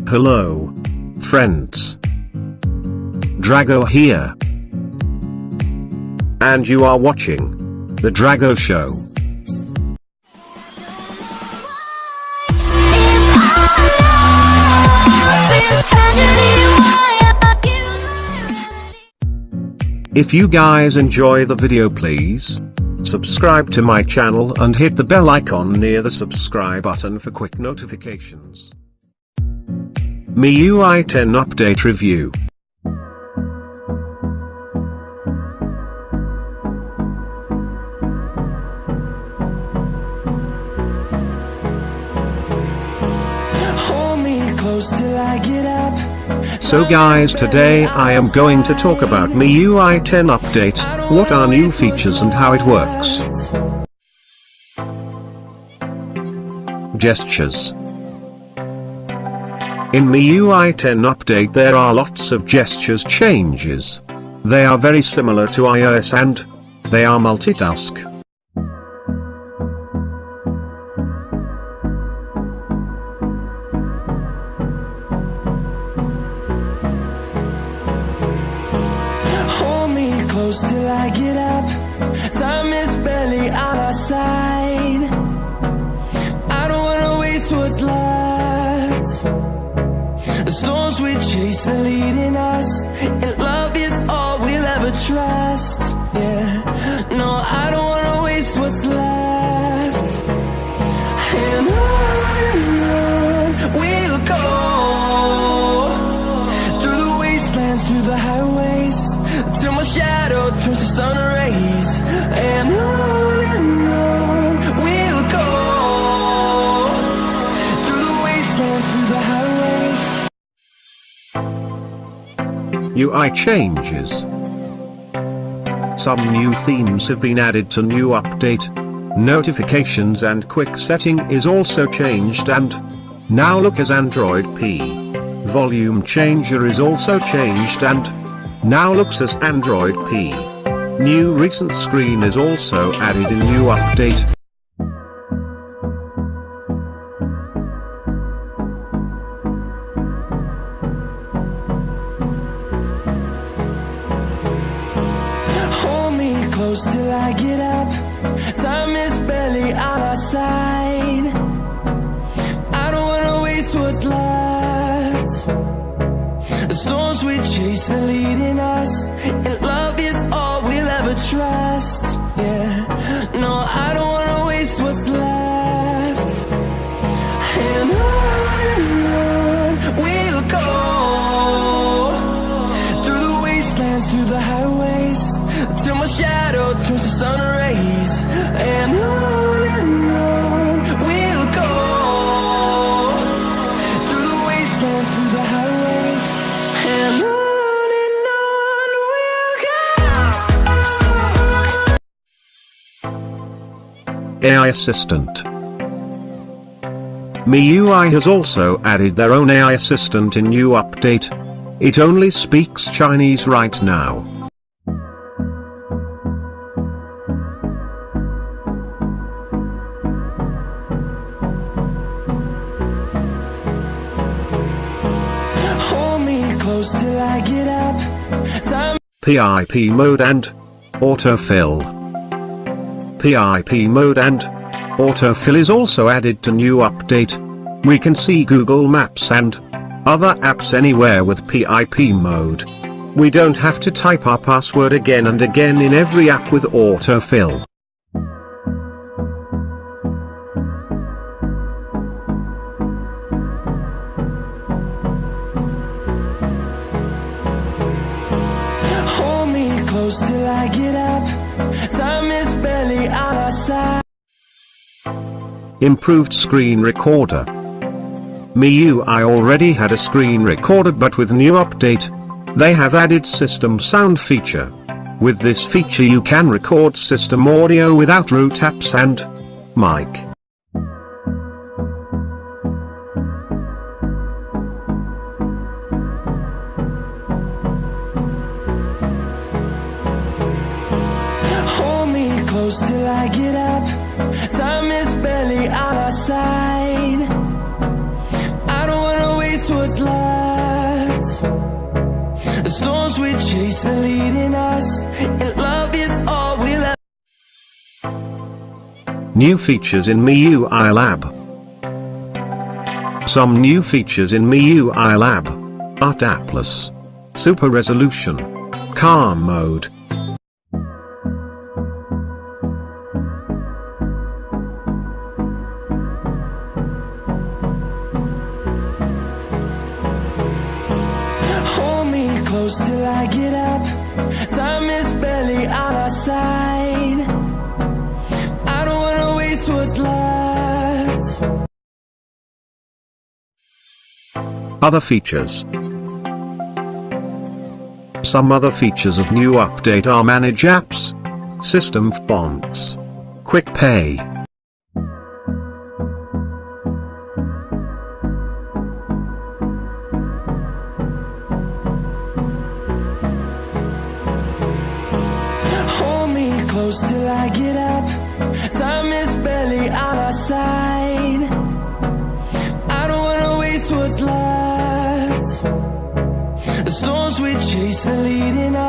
Hello, friends. Drago here. And you are watching The Drago Show. If you guys enjoy the video, please subscribe to my channel and hit the bell icon near the subscribe button for quick notifications. Miui 10 Update Review. So guys, today I am going to talk about Miui 10 Update, what are new features and how it works. Gestures. In Miui 10 Update there are lots of gestures changes. They are very similar to iOS and they are multitask. Close till I get up. Time is barely on our side. I don't wanna waste what's left. The storms we chase are leading us, and love is all we'll ever trust. Yeah, no, I don't wanna waste what's left. And on we'll go, through the wastelands, through the highways, till my shadow turns to sun rays. And on we'll go, through the wastelands, through the highways. UI changes. Some new themes have been added to new update. Notifications and quick setting is also changed, and now look as Android P. Volume changer is also changed and now looks as Android P. New recent screen is also added in new update. Hold me close till I get up. Time is barely on our side. I don't wanna waste what's left. The storms we chase are leading us, and love is all we'll ever trust. Yeah, no, I don't wanna waste what's left. And on we'll go, through the wastelands, through the highways, till my shadow turns to sun rays. And on we'll go, through the wastelands, through the highways. And on we'll go. AI Assistant. Miui has also added their own AI assistant in new update. It only speaks Chinese right now. Hold me close till I get up. Time PIP mode and autofill. PIP mode and autofill is also added to new update. We can see Google Maps and other apps anywhere with PIP mode. We don't have to type our password again and again in every app with autofill. hold me close till I get up. Time is barely on our side. Improved screen recorder. Miui already had a screen recorder, but with new update, they have added system sound feature. With this feature you can record system audio without root apps and mic. Hold me close till I get up. Time is barely on our side. I don't wanna waste waste what's left. The storms we chase are leading us, and love is all we'll ever. New features in Miui Lab. Some new features in Miui Lab. Art Atlas. Super Resolution. Calm Mode. Hold me close till I get up. Time is barely on our side. I don't wanna waste what's left. Other features. Some other features of new update are Manage Apps, System Fonts, Quick Pay. Hold me close till I get up. Time is barely on our side. I don't wanna waste what's left. The storms we chase are leading us.